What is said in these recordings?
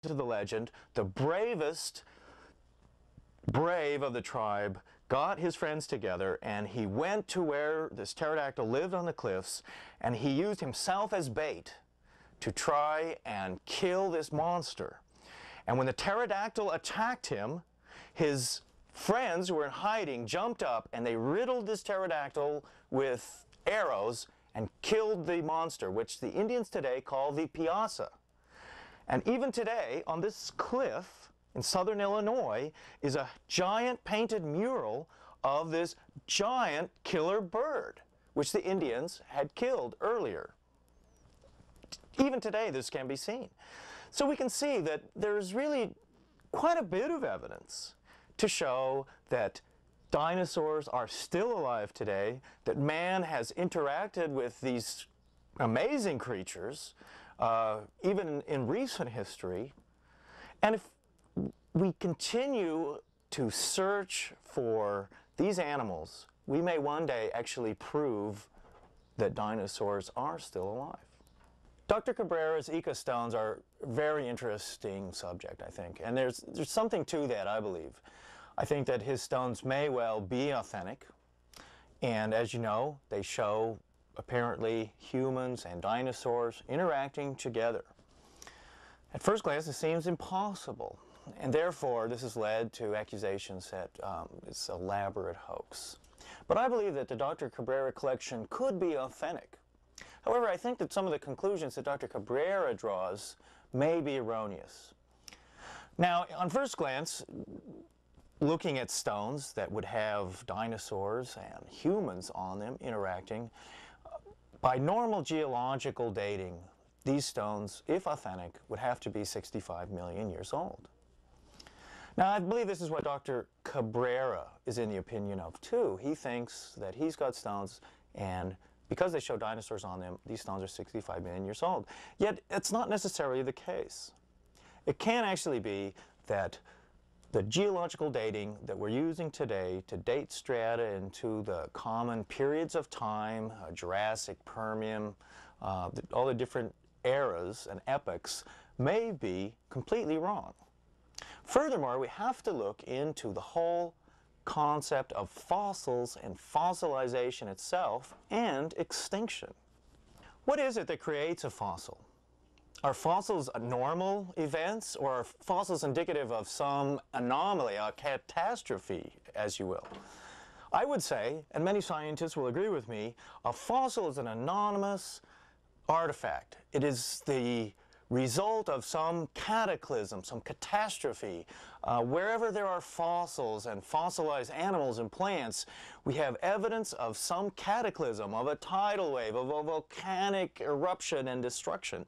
to the legend, the bravest brave of the tribe got his friends together and he went to where this pterodactyl lived on the cliffs, and he used himself as bait to try and kill this monster. And when the pterodactyl attacked him, his friends who were in hiding jumped up and they riddled this pterodactyl with arrows and killed the monster, which the Indians today call the piazza. And even today, on this cliff in southern Illinois, is a giant painted mural of this giant killer bird, which the Indians had killed earlier. Even today, this can be seen. So we can see that there's really quite a bit of evidence to show that dinosaurs are still alive today, that man has interacted with these amazing creatures, even in recent history. And if we continue to search for these animals, we may one day actually prove that dinosaurs are still alive. Dr. Cabrera's ecostones are a very interesting subject, I think, and there's something to that, I believe. I think that his stones may well be authentic, and as you know, they show apparently humans and dinosaurs interacting together. At first glance, it seems impossible, and therefore this has led to accusations that it's an elaborate hoax. But I believe that the Dr. Cabrera collection could be authentic. However, I think that some of the conclusions that Dr. Cabrera draws may be erroneous. Now, on first glance, looking at stones that would have dinosaurs and humans on them interacting, by normal geological dating, these stones, if authentic, would have to be 65 million years old. Now, I believe this is what Dr. Cabrera is in the opinion of, too. He thinks that he's got stones, and because they show dinosaurs on them, these stones are 65 million years old. Yet, it's not necessarily the case. It can actually be that the geological dating that we're using today to date strata into the common periods of time, Jurassic, Permian, all the different eras and epochs, may be completely wrong. Furthermore, we have to look into the whole concept of fossils and fossilization itself and extinction. What is it that creates a fossil? Are fossils normal events, or are fossils indicative of some anomaly, a catastrophe, as you will? I would say, and many scientists will agree with me, a fossil is an anonymous artifact. It is the result of some cataclysm, some catastrophe. Wherever there are fossils and fossilized animals and plants, we have evidence of some cataclysm, of a tidal wave, of a volcanic eruption and destruction.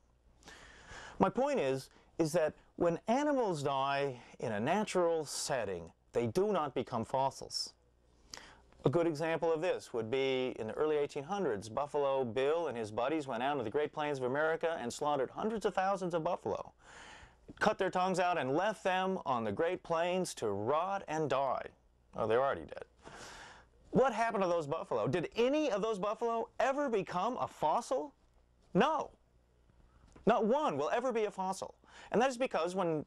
My point is that when animals die in a natural setting, they do not become fossils. A good example of this would be in the early 1800s, Buffalo Bill and his buddies went out into the Great Plains of America and slaughtered hundreds of thousands of buffalo, cut their tongues out and left them on the Great Plains to rot and die. Oh, they're already dead. What happened to those buffalo? Did any of those buffalo ever become a fossil? No. Not one will ever be a fossil. And that is because when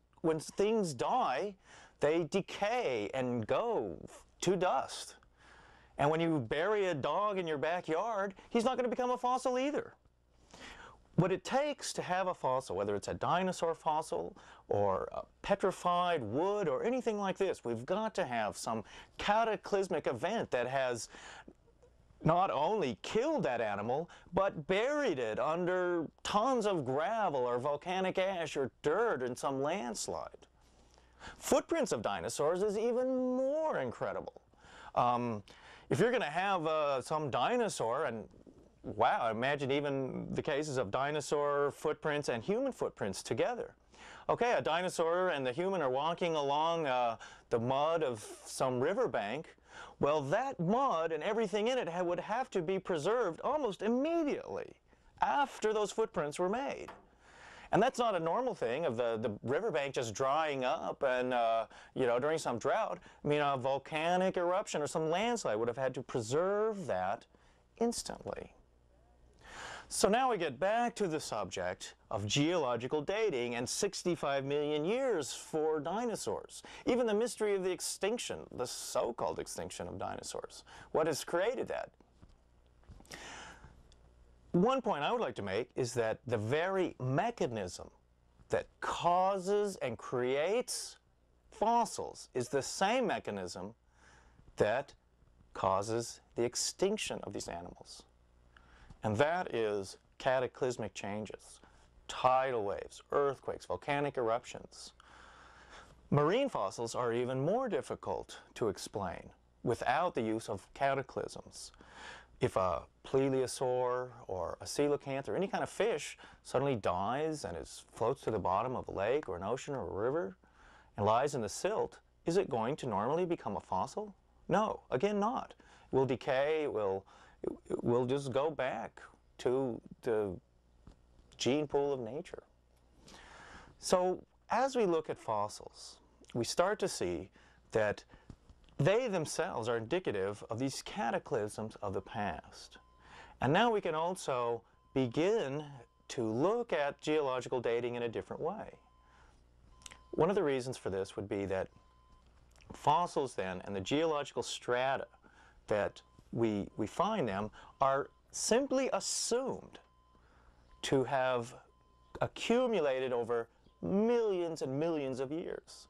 things die, they decay and go to dust. And when you bury a dog in your backyard, he's not going to become a fossil either. What it takes to have a fossil, whether it's a dinosaur fossil or a petrified wood or anything like this, we've got to have some cataclysmic event that has not only killed that animal, but buried it under tons of gravel or volcanic ash or dirt in some landslide. Footprints of dinosaurs is even more incredible. If you're going to have some dinosaur, and wow, imagine even the cases of dinosaur footprints and human footprints together. Okay, a dinosaur and the human are walking along the mud of some riverbank. Well, that mud and everything in it would have to be preserved almost immediately after those footprints were made. And that's not a normal thing of the riverbank just drying up and, you know, during some drought. I mean, a volcanic eruption or some landslide would have had to preserve that instantly. So now we get back to the subject of geological dating and 65 million years for dinosaurs. Even the mystery of the extinction, the so-called extinction of dinosaurs. What has created that? One point I would like to make is that the very mechanism that causes and creates fossils is the same mechanism that causes the extinction of these animals. And that is cataclysmic changes, tidal waves, earthquakes, volcanic eruptions. Marine fossils are even more difficult to explain without the use of cataclysms. If a plesiosaur or a coelacanth or any kind of fish suddenly dies and floats to the bottom of a lake or an ocean or a river and lies in the silt, is it going to normally become a fossil? No, again not. It will decay, it will just go back to the gene pool of nature. So as we look at fossils, we start to see that they themselves are indicative of these cataclysms of the past. And now we can also begin to look at geological dating in a different way. One of the reasons for this would be that fossils then and the geological strata that we find them are simply assumed to have accumulated over millions and millions of years.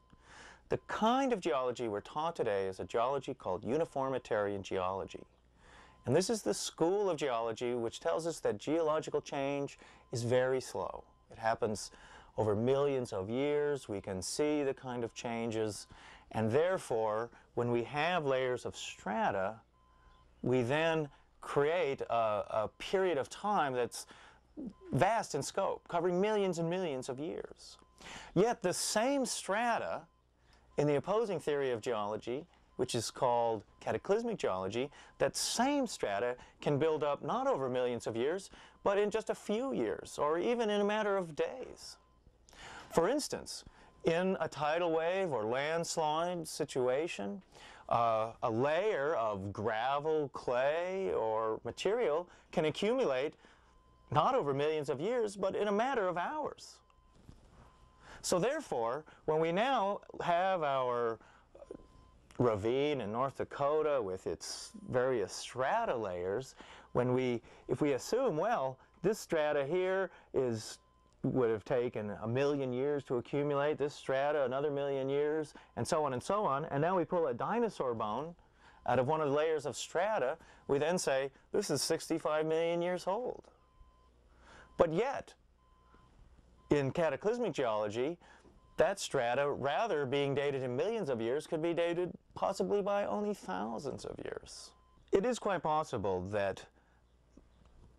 The kind of geology we're taught today is a geology called uniformitarian geology. And this is the school of geology which tells us that geological change is very slow. It happens over millions of years. We can see the kind of changes. And therefore, when we have layers of strata, we then create a period of time that's vast in scope, covering millions and millions of years. Yet the same strata in the opposing theory of geology, which is called cataclysmic geology, that same strata can build up not over millions of years, but in just a few years, or even in a matter of days. For instance, in a tidal wave or landslide situation, a layer of gravel, clay, or material can accumulate not over millions of years, but in a matter of hours. So therefore, when we now have our ravine in North Dakota with its various strata layers, if we assume, well, this strata here would have taken 1 million years to accumulate, this strata another 1 million years, and so on, and now we pull a dinosaur bone out of one of the layers of strata, we then say, this is 65 million years old. But yet, in cataclysmic geology, that strata, rather being dated in millions of years, could be dated possibly by only thousands of years. It is quite possible that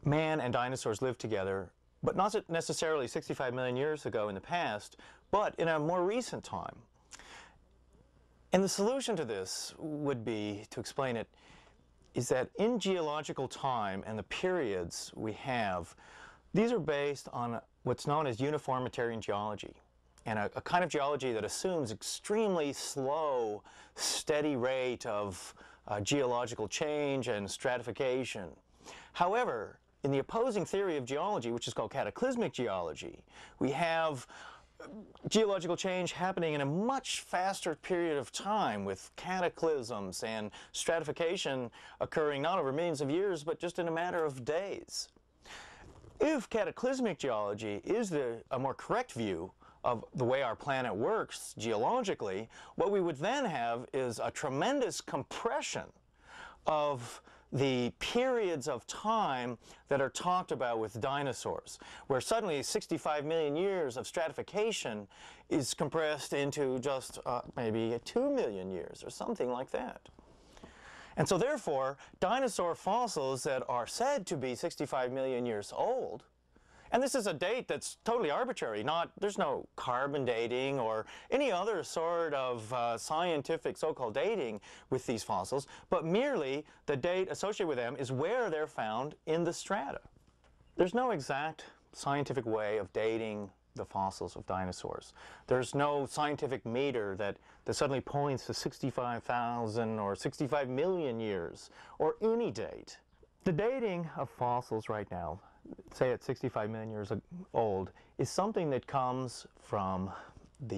man and dinosaurs lived together, but not necessarily 65 million years ago in the past, but in a more recent time. And the solution to this would be, to explain it, is that in geological time and the periods we have, these are based on what's known as uniformitarian geology, and a kind of geology that assumes extremely slow, steady rate of geological change and stratification. However, in the opposing theory of geology, which is called cataclysmic geology, we have geological change happening in a much faster period of time, with cataclysms and stratification occurring not over millions of years, but just in a matter of days. If cataclysmic geology is a more correct view of the way our planet works geologically, what we would then have is a tremendous compression of the periods of time that are talked about with dinosaurs, where suddenly 65 million years of stratification is compressed into just maybe 2 million years or something like that. And so therefore, dinosaur fossils that are said to be 65 million years old, and this is a date that's totally arbitrary, there's no carbon dating or any other sort of scientific so-called dating with these fossils, but merely the date associated with them is where they're found in the strata. There's no exact scientific way of dating the fossils of dinosaurs. There's no scientific meter that suddenly points to 65,000 or 65 million years or any date. The dating of fossils right now say at 65 million years old, is something that comes from the